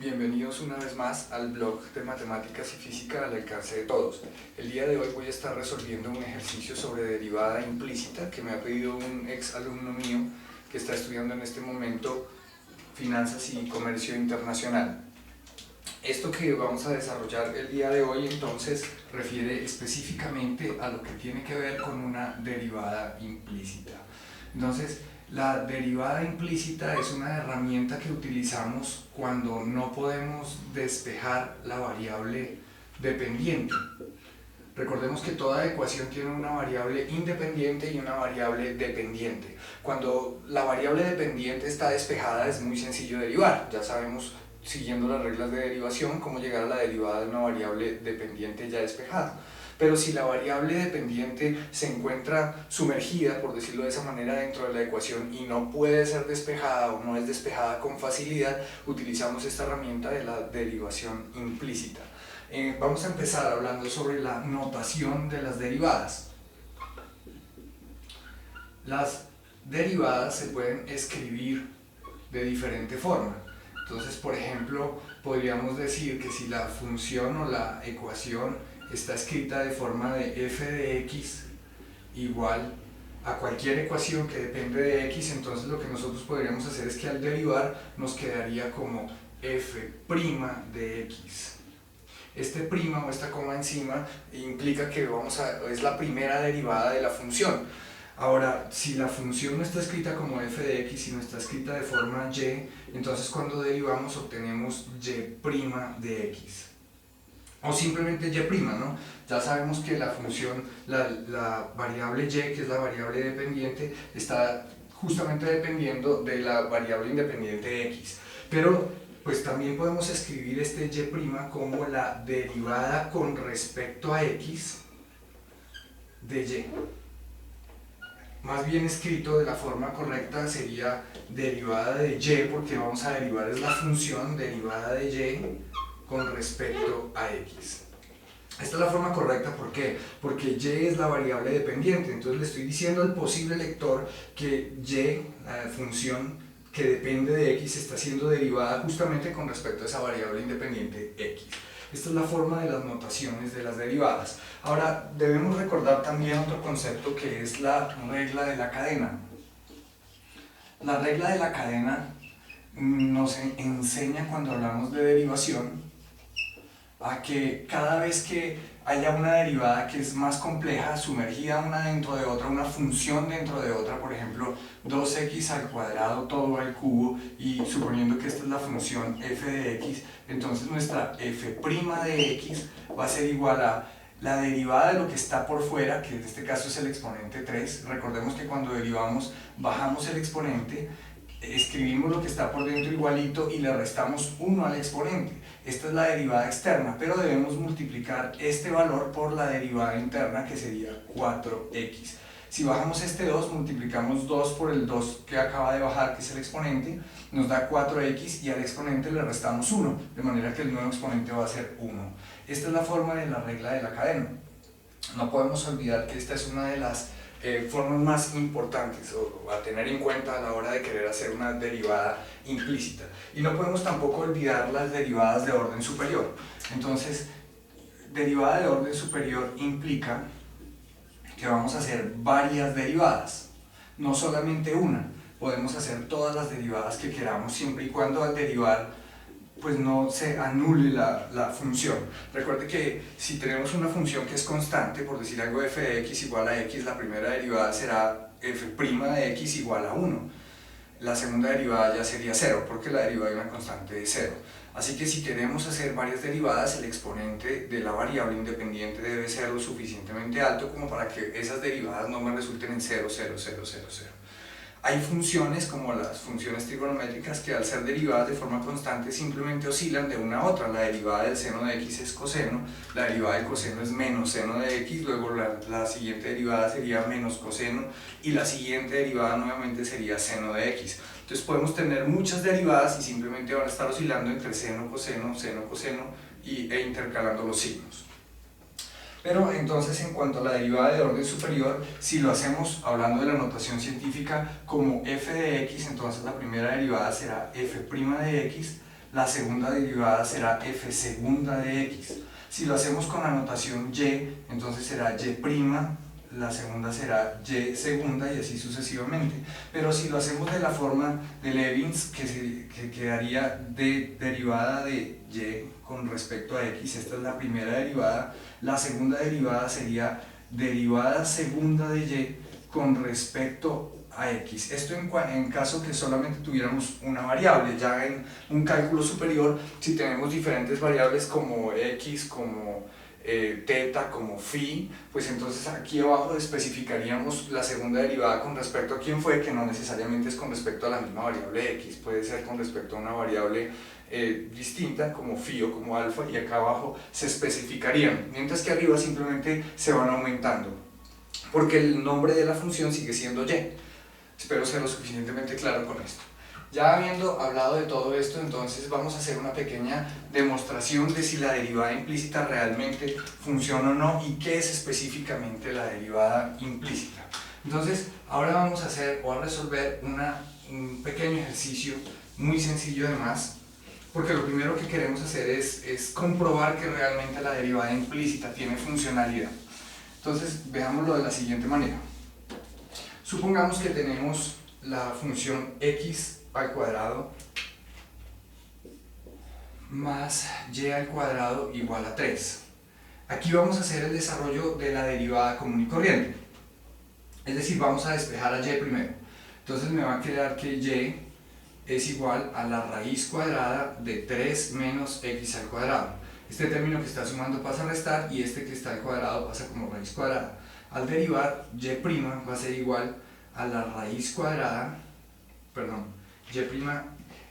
Bienvenidos una vez más al blog de Matemáticas y Física al alcance de todos. El día de hoy voy a estar resolviendo un ejercicio sobre derivada implícita que me ha pedido un ex alumno mío que está estudiando en este momento Finanzas y Comercio Internacional. Esto que vamos a desarrollar el día de hoy entonces refiere específicamente a lo que tiene que ver con una derivada implícita. Entonces, la derivada implícita es una herramienta que utilizamos cuando no podemos despejar la variable dependiente. Recordemos que toda ecuación tiene una variable independiente y una variable dependiente. Cuando la variable dependiente está despejada es muy sencillo derivar. Ya sabemos, siguiendo las reglas de derivación, cómo llegar a la derivada de una variable dependiente ya despejada. Pero si la variable dependiente se encuentra sumergida, por decirlo de esa manera, dentro de la ecuación y no puede ser despejada o no es despejada con facilidad, utilizamos esta herramienta de la derivación implícita. Vamos a empezar hablando sobre la notación de las derivadas. Las derivadas se pueden escribir de diferente forma. Entonces, por ejemplo, podríamos decir que si la función o la ecuación está escrita de forma de f de x igual a cualquier ecuación que depende de x, entonces lo que nosotros podríamos hacer es que al derivar nos quedaría como f' de x. Este prima o esta coma encima implica que es la primera derivada de la función. Ahora, si la función no está escrita como f de x, sino está escrita de forma y, entonces cuando derivamos obtenemos y' de x. O simplemente y', ¿no? Ya sabemos que la función, la variable y, que es la variable dependiente, está justamente dependiendo de la variable independiente x. Pero pues también podemos escribir este y' como la derivada con respecto a x de y. Más bien escrito de la forma correcta sería derivada de y, porque vamos a derivar es la función derivada de y con respecto a x. Esta es la forma correcta, ¿por qué? Porque y es la variable dependiente, entonces le estoy diciendo al posible lector que y, la función que depende de x, está siendo derivada justamente con respecto a esa variable independiente x. Esta es la forma de las notaciones de las derivadas. Ahora, debemos recordar también otro concepto que es la regla de la cadena. La regla de la cadena nos enseña cuando hablamos de derivación a que cada vez que haya una derivada que es más compleja, sumergida una dentro de otra, una función dentro de otra, por ejemplo 2x al cuadrado todo al cubo, y suponiendo que esta es la función f de x, entonces nuestra f' de x va a ser igual a la derivada de lo que está por fuera, que en este caso es el exponente 3. Recordemos que cuando derivamos bajamos el exponente, escribimos lo que está por dentro igualito y le restamos 1 al exponente. Esta es la derivada externa, pero debemos multiplicar este valor por la derivada interna, que sería 4x. Si bajamos este 2, multiplicamos 2 por el 2 que acaba de bajar, que es el exponente, nos da 4x, y al exponente le restamos 1, de manera que el nuevo exponente va a ser 1. Esta es la forma de la regla de la cadena. No podemos olvidar que esta es una de las formas más importantes a tener en cuenta a la hora de querer hacer una derivada implícita. Y no podemos tampoco olvidar las derivadas de orden superior. Entonces, derivada de orden superior implica que vamos a hacer varias derivadas, no solamente una. Podemos hacer todas las derivadas que queramos, siempre y cuando al derivar pues no se anule la función. Recuerde que si tenemos una función que es constante, por decir algo, f de x igual a x, la primera derivada será f' de x igual a 1. La segunda derivada ya sería 0, porque la derivada de una constante es 0. Así que si queremos hacer varias derivadas, el exponente de la variable independiente debe ser lo suficientemente alto como para que esas derivadas no me resulten en 0, 0, 0, 0, 0. Hay funciones como las funciones trigonométricas que al ser derivadas de forma constante simplemente oscilan de una a otra. La derivada del seno de x es coseno, la derivada del coseno es menos seno de x, luego la siguiente derivada sería menos coseno y la siguiente derivada nuevamente sería seno de x. Entonces podemos tener muchas derivadas y simplemente van a estar oscilando entre seno, coseno, e intercalando los signos. Pero entonces, en cuanto a la derivada de orden superior, si lo hacemos hablando de la notación científica como f de x, entonces la primera derivada será f' de x la segunda derivada será f segunda de x. Si lo hacemos con la notación y, entonces será y', la segunda será y segunda y así sucesivamente. Pero si lo hacemos de la forma de Levins, que quedaría de derivada de y con respecto a x, esta es la primera derivada, la segunda derivada sería derivada segunda de y con respecto a x. Esto en caso que solamente tuviéramos una variable. Ya en un cálculo superior, si tenemos diferentes variables como x, como teta, como phi, pues entonces aquí abajo especificaríamos la segunda derivada con respecto a quién fue, que no necesariamente es con respecto a la misma variable x, puede ser con respecto a una variable distinta como phi o como alfa, y acá abajo se especificarían, mientras que arriba simplemente se van aumentando, porque el nombre de la función sigue siendo y. Espero ser lo suficientemente claro con esto. Ya habiendo hablado de todo esto, entonces vamos a hacer una pequeña demostración de si la derivada implícita realmente funciona o no y qué es específicamente la derivada implícita. Entonces, ahora vamos a hacer o a resolver un pequeño ejercicio muy sencillo además, porque lo primero que queremos hacer es comprobar que realmente la derivada implícita tiene funcionalidad. Entonces, veámoslo de la siguiente manera. Supongamos que tenemos la función x al cuadrado más y al cuadrado igual a 3. Aquí vamos a hacer el desarrollo de la derivada común y corriente. Es decir, vamos a despejar a y primero. Entonces me va a quedar que y es igual a la raíz cuadrada de 3 menos x al cuadrado. Este término que está sumando pasa a restar y este que está al cuadrado pasa como raíz cuadrada. Al derivar, y' va a ser igual a la raíz cuadrada, y',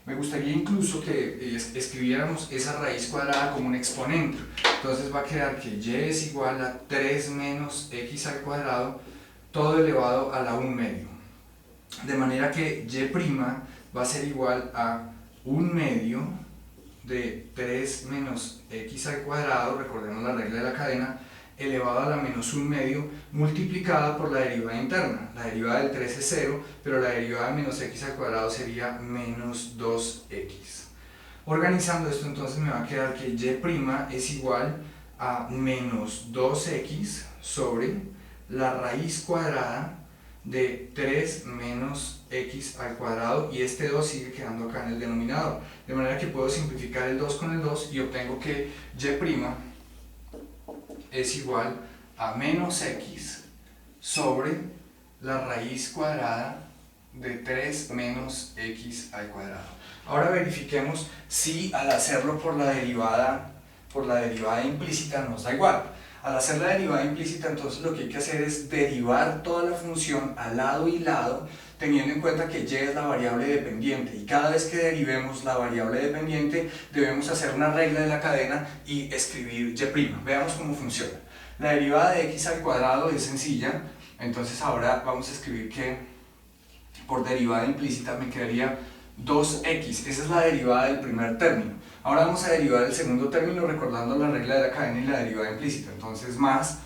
me gustaría incluso que escribiéramos esa raíz cuadrada como un exponente. Entonces va a quedar que y es igual a 3 menos x al cuadrado, todo elevado a la 1 medio. De manera que y' va a ser igual a 1 medio de 3 menos x al cuadrado, recordemos la regla de la cadena, elevado a la menos 1 medio multiplicada por la derivada interna. La derivada del 3 es 0, pero la derivada de menos x al cuadrado sería menos 2x. Organizando esto, entonces me va a quedar que y' es igual a menos 2x sobre la raíz cuadrada de 3 menos x al cuadrado, y este 2 sigue quedando acá en el denominador, de manera que puedo simplificar el 2 con el 2 y obtengo que y' es igual a menos x sobre la raíz cuadrada de 3 menos x al cuadrado. Ahora verifiquemos si al hacerlo por la derivada implícita nos da igual. Al hacer la derivada implícita, entonces lo que hay que hacer es derivar toda la función a lado y lado, teniendo en cuenta que y es la variable dependiente, y cada vez que derivemos la variable dependiente debemos hacer una regla de la cadena y escribir y'. Veamos cómo funciona. La derivada de x al cuadrado es sencilla, entonces ahora vamos a escribir que por derivada implícita me quedaría 2x, esa es la derivada del primer término. Ahora vamos a derivar el segundo término recordando la regla de la cadena y la derivada implícita. Entonces más,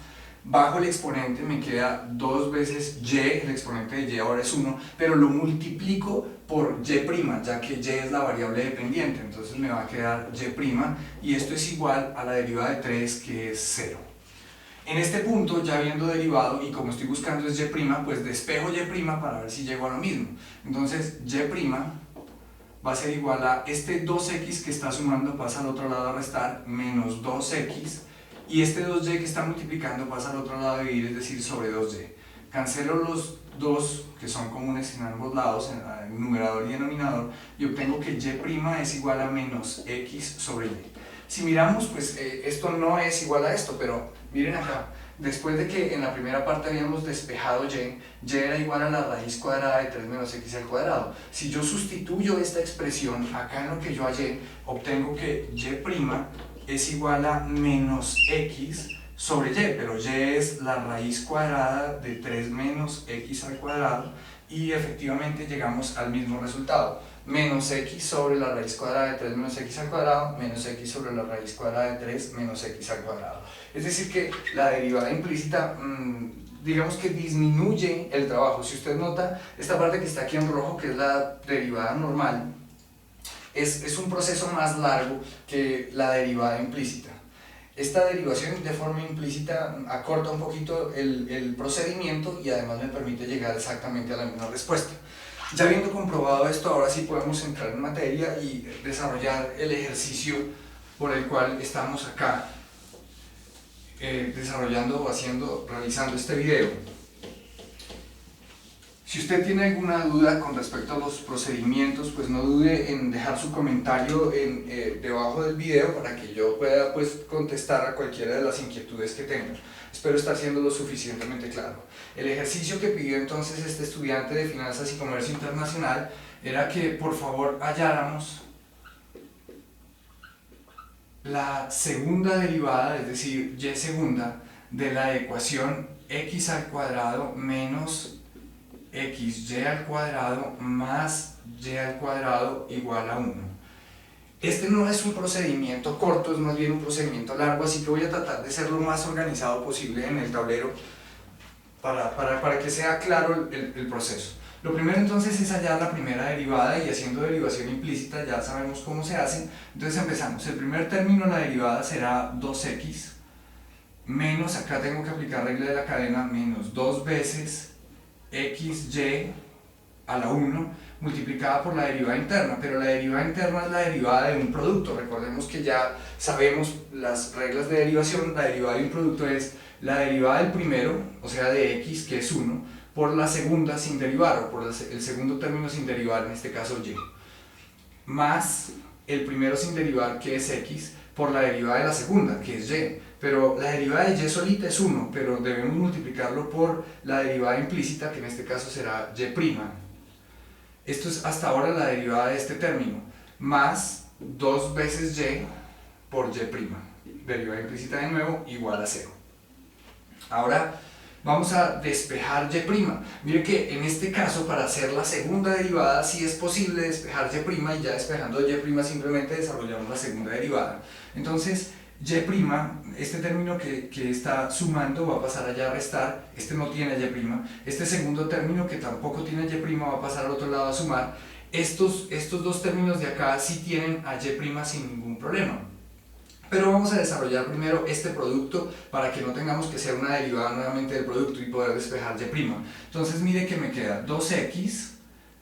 bajo el exponente me queda 2 veces y, el exponente de y ahora es 1, pero lo multiplico por y', ya que y es la variable dependiente. Entonces me va a quedar y', y esto es igual a la derivada de 3, que es 0. En este punto, ya habiendo derivado y como estoy buscando es y', pues despejo y' para ver si llego a lo mismo. Entonces y' va a ser igual a este 2x que está sumando pasa al otro lado a restar, menos 2x, y este 2y que está multiplicando pasa al otro lado a dividir, es decir, sobre 2y. Cancelo los dos que son comunes en ambos lados, en numerador y denominador, y obtengo que y' es igual a menos x sobre y. Si miramos, pues esto no es igual a esto, pero miren acá. Después de que en la primera parte habíamos despejado y era igual a la raíz cuadrada de 3 menos x al cuadrado. Si yo sustituyo esta expresión acá en lo que yo hallé, obtengo que y' es igual a menos x sobre y, pero y es la raíz cuadrada de 3 menos x al cuadrado, y efectivamente llegamos al mismo resultado. Menos x sobre la raíz cuadrada de 3 menos x al cuadrado, menos x sobre la raíz cuadrada de 3 menos x al cuadrado. Es decir que la derivada implícita, digamos que disminuye el trabajo. Si usted nota esta parte que está aquí en rojo, que es la derivada normal, es un proceso más largo que la derivada implícita. Esta derivación de forma implícita acorta un poquito el procedimiento y además me permite llegar exactamente a la misma respuesta. Ya habiendo comprobado esto, ahora sí podemos entrar en materia y desarrollar el ejercicio por el cual estamos acá desarrollando o realizando este video. Si usted tiene alguna duda con respecto a los procedimientos, pues no dude en dejar su comentario debajo del video para que yo pueda pues contestar a cualquiera de las inquietudes que tengan. Espero estar siendo lo suficientemente claro. El ejercicio que pidió entonces este estudiante de Finanzas y Comercio Internacional era que por favor halláramos la segunda derivada, es decir, y segunda, de la ecuación x al cuadrado menos xy al cuadrado más y al cuadrado igual a 1. Este no es un procedimiento corto, es más bien un procedimiento largo, así que voy a tratar de ser lo más organizado posible en el tablero para que sea claro el proceso. Lo primero entonces es hallar la primera derivada y haciendo derivación implícita ya sabemos cómo se hace. Entonces empezamos. El primer término, la derivada será 2x menos, acá tengo que aplicar regla de la cadena, menos 2 veces xy a la 1 multiplicada por la derivada interna, pero la derivada interna es la derivada de un producto. Recordemos que ya sabemos las reglas de derivación. La derivada de un producto es la derivada del primero, o sea de x, que es 1, por la segunda sin derivar, o por el segundo término sin derivar, en este caso y, más el primero sin derivar, que es x, por la derivada de la segunda, que es y. Pero la derivada de y solita es 1, pero debemos multiplicarlo por la derivada implícita, que en este caso será y'. Esto es hasta ahora la derivada de este término, más 2 veces y por y'. Derivada implícita de nuevo igual a 0. Ahora vamos a despejar y'. Mire que en este caso, para hacer la segunda derivada, sí es posible despejar y', y ya despejando y' simplemente desarrollamos la segunda derivada. Entonces, y', este término que está sumando va a pasar allá a restar, este no tiene y', este segundo término que tampoco tiene y' va a pasar al otro lado a sumar. Estos dos términos de acá sí tienen a y' sin ningún problema. Pero vamos a desarrollar primero este producto para que no tengamos que hacer una derivada nuevamente del producto y poder despejar y'. Entonces mire que me queda 2x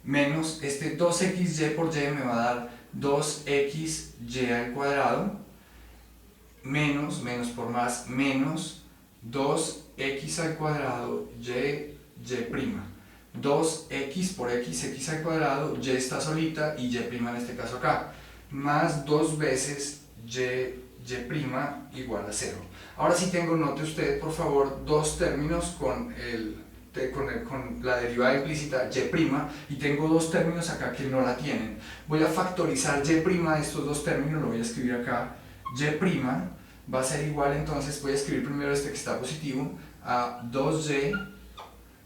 menos este 2xy por y me va a dar 2xy al cuadrado menos por más menos 2x al cuadrado y'. 2x por x al cuadrado, y está solita y y' en este caso acá, más 2 veces y' igual a 0. Ahora sí tengo, note usted por favor, dos términos con la derivada implícita y tengo dos términos acá que no la tienen. Voy a factorizar y', estos dos términos, lo voy a escribir acá. Y' va a ser igual, entonces voy a escribir primero este que está positivo, a 2y,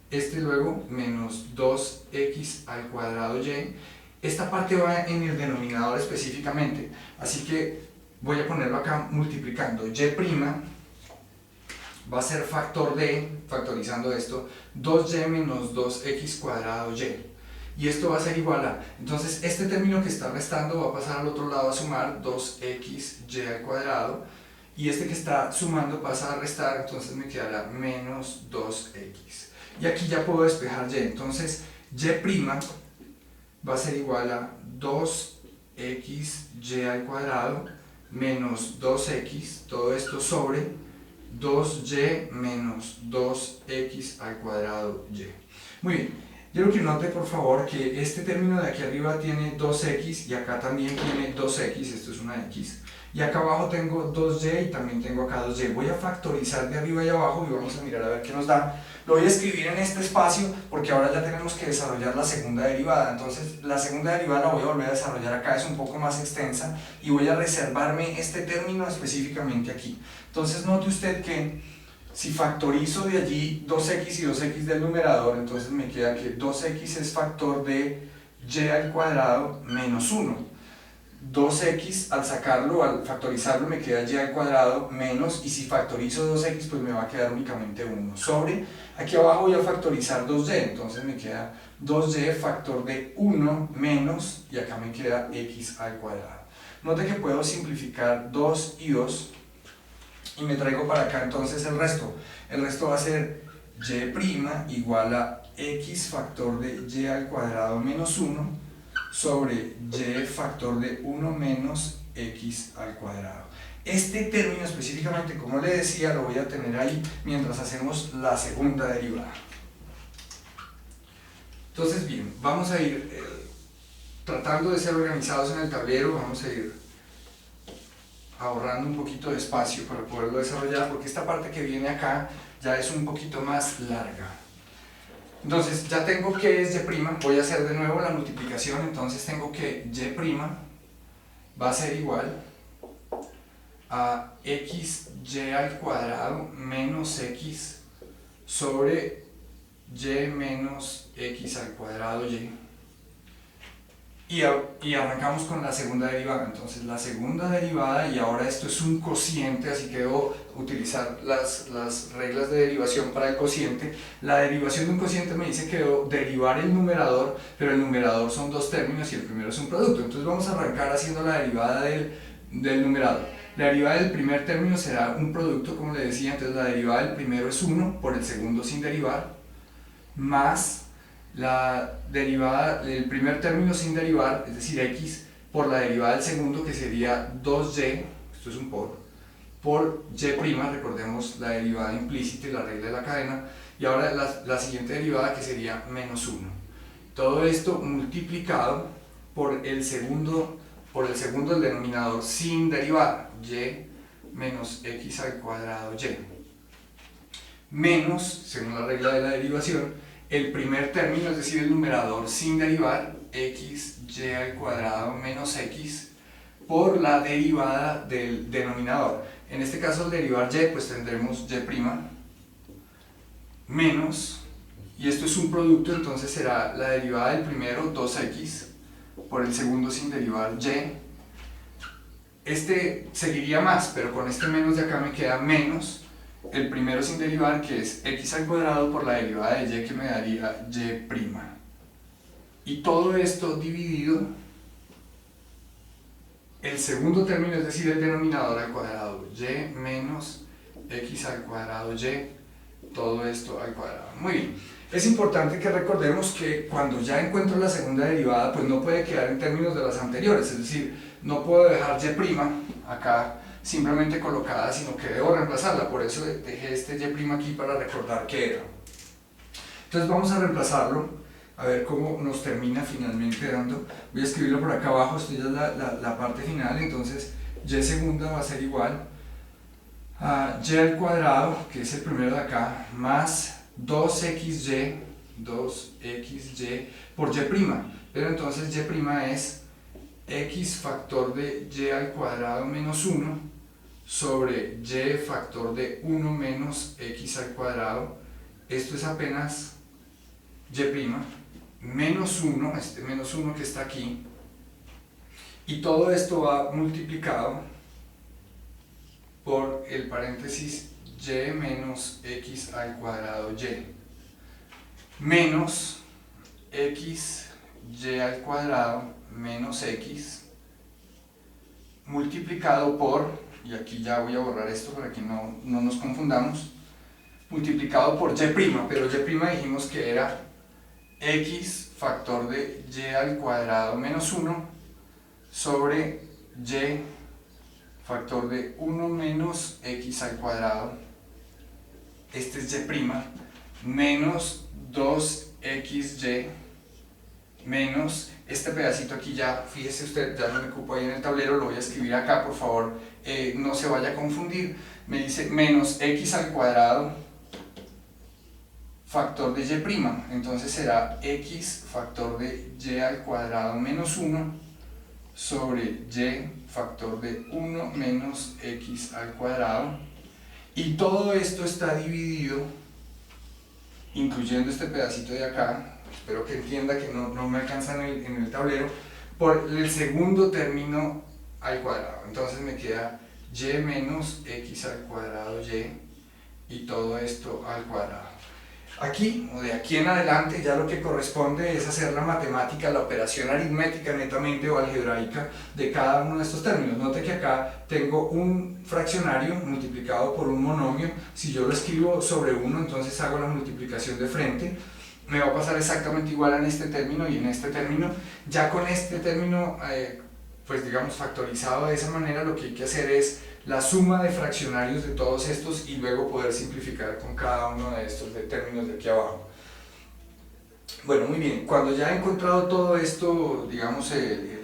este luego menos 2x al cuadrado y. Esta parte va en el denominador específicamente, así que voy a ponerlo acá multiplicando. Y' va a ser factor de, factorizando esto, 2y menos 2x cuadrado y. Y esto va a ser igual a, entonces este término que está restando va a pasar al otro lado a sumar 2xy al cuadrado, y este que está sumando pasa a restar, entonces me quedará menos 2x. Y aquí ya puedo despejar y, entonces y' va a ser igual a 2xy al cuadrado menos 2x, todo esto sobre 2y menos 2x al cuadrado y. Muy bien, quiero que note por favor que este término de aquí arriba tiene 2x y acá también tiene 2x, esto es una x, y acá abajo tengo 2y y también tengo acá 2y. Voy a factorizar de arriba y abajo y vamos a mirar a ver qué nos da. Lo voy a escribir en este espacio porque ahora ya tenemos que desarrollar la segunda derivada. Entonces la segunda derivada la voy a volver a desarrollar acá, es un poco más extensa, y voy a reservarme este término específicamente aquí. Entonces note usted que si factorizo de allí 2x y 2x del numerador, entonces me queda que 2x es factor de y al cuadrado menos 1. 2x al sacarlo, al factorizarlo me queda y al cuadrado menos, y si factorizo 2x pues me va a quedar únicamente 1 sobre, aquí abajo voy a factorizar 2y, entonces me queda 2y factor de 1 menos, y acá me queda x al cuadrado. Note que puedo simplificar 2 y 2 y me traigo para acá entonces el resto va a ser y' igual a x factor de y al cuadrado menos 1 sobre y factor de 1 menos x al cuadrado. Este término específicamente, como le decía, lo voy a tener ahí mientras hacemos la segunda derivada. Entonces bien, vamos a ir tratando de ser organizados en el tablero, vamos a ir ahorrando un poquito de espacio para poderlo desarrollar, porque esta parte que viene acá ya es un poquito más larga. Entonces ya tengo que es y', voy a hacer de nuevo la multiplicación, entonces tengo que y' va a ser igual a xy al cuadrado menos x sobre y menos x al cuadrado y. Y arrancamos con la segunda derivada. Entonces la segunda derivada, y ahora esto es un cociente, así que debo utilizar las reglas de derivación para el cociente. La derivación de un cociente me dice que debo derivar el numerador, pero el numerador son dos términos y el primero es un producto. Entonces vamos a arrancar haciendo la derivada del numerador. La derivada del primer término será un producto, como le decía, entonces la derivada del primero es 1 por el segundo sin derivar, más la derivada del primer término sin derivar, es decir, x, por la derivada del segundo, que sería 2y, esto es un por y', recordemos la derivada implícita y la regla de la cadena, y ahora la siguiente derivada, que sería menos 1. Todo esto multiplicado por el segundo del denominador sin derivar, y menos x al cuadrado y, menos, según la regla de la derivación, el primer término, es decir, el numerador sin derivar, x y al cuadrado menos x, por la derivada del denominador. En este caso, al derivar y, pues tendremos y' menos, y esto es un producto, entonces será la derivada del primero, 2x, por el segundo sin derivar y. Este seguiría más, pero con este menos de acá me queda menos el primero sin derivar, que es x al cuadrado por la derivada de y, que me daría y'. Y todo esto dividido el segundo término, es decir, el denominador al cuadrado, y menos x al cuadrado y, todo esto al cuadrado. Muy bien. Es importante que recordemos que cuando ya encuentro la segunda derivada, pues no puede quedar en términos de las anteriores, es decir, no puedo dejar y' acá simplemente colocada, sino que debo reemplazarla. Por eso dejé este y' aquí para recordar qué era. Entonces vamos a reemplazarlo, a ver cómo nos termina finalmente dando. Voy a escribirlo por acá abajo, esto ya es la parte final. Entonces y segunda va a ser igual a y al cuadrado, que es el primero de acá, más 2xy por y'. Pero entonces y' es x factor de y al cuadrado menos 1 sobre y factor de 1 menos x al cuadrado. Esto es apenas y' menos 1, este menos 1 que está aquí, y todo esto va multiplicado por el paréntesis y menos x al cuadrado y, menos x y al cuadrado menos x multiplicado por, y aquí ya voy a borrar esto para que no nos confundamos, multiplicado por y', pero y' dijimos que era x factor de y al cuadrado menos 1 sobre y factor de 1 menos x al cuadrado, este es y', menos 2xy menos este pedacito aquí, ya fíjese usted, ya no me ocupo ahí en el tablero, lo voy a escribir acá, por favor, no se vaya a confundir. Me dice menos x al cuadrado factor de y', entonces será x factor de y al cuadrado menos 1 sobre y factor de 1 menos x al cuadrado, y todo esto está dividido, incluyendo este pedacito de acá, espero que entienda que no me alcanza en el tablero, por el segundo término al cuadrado. Entonces me queda y menos x al cuadrado y todo esto al cuadrado. Aquí, o de aquí en adelante, ya lo que corresponde es hacer la matemática, la operación aritmética netamente o algebraica de cada uno de estos términos. Note que acá tengo un fraccionario multiplicado por un monomio. Si yo lo escribo sobre 1, entonces hago la multiplicación de frente. Me va a pasar exactamente igual en este término y en este término. Ya con este término, pues digamos, factorizado de esa manera, lo que hay que hacer es la suma de fraccionarios de todos estos y luego poder simplificar con cada uno de estos términos de aquí abajo. Bueno, muy bien, cuando ya he encontrado todo esto, digamos,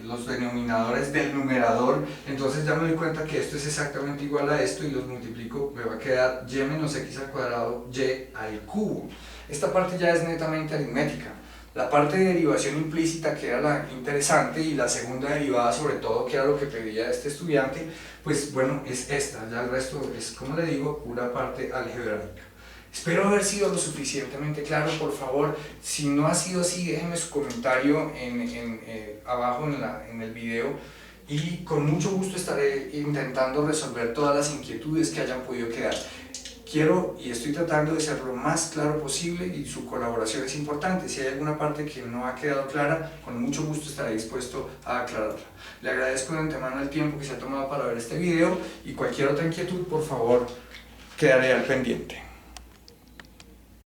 los denominadores del numerador, entonces ya me doy cuenta que esto es exactamente igual a esto y los multiplico, me va a quedar y menos x al cuadrado y al cubo. Esta parte ya es netamente aritmética. La parte de derivación implícita, que era la interesante, y la segunda derivada sobre todo, que era lo que pedía este estudiante, pues bueno, es esta. Ya el resto es, como le digo, pura parte algebraica. Espero haber sido lo suficientemente claro. Por favor, si no ha sido así, déjenme su comentario abajo en el video y con mucho gusto estaré intentando resolver todas las inquietudes que hayan podido quedar. Quiero y estoy tratando de ser lo más claro posible y su colaboración es importante. Si hay alguna parte que no ha quedado clara, con mucho gusto estaré dispuesto a aclararla. Le agradezco de antemano el tiempo que se ha tomado para ver este video y cualquier otra inquietud, por favor, quedaré al pendiente.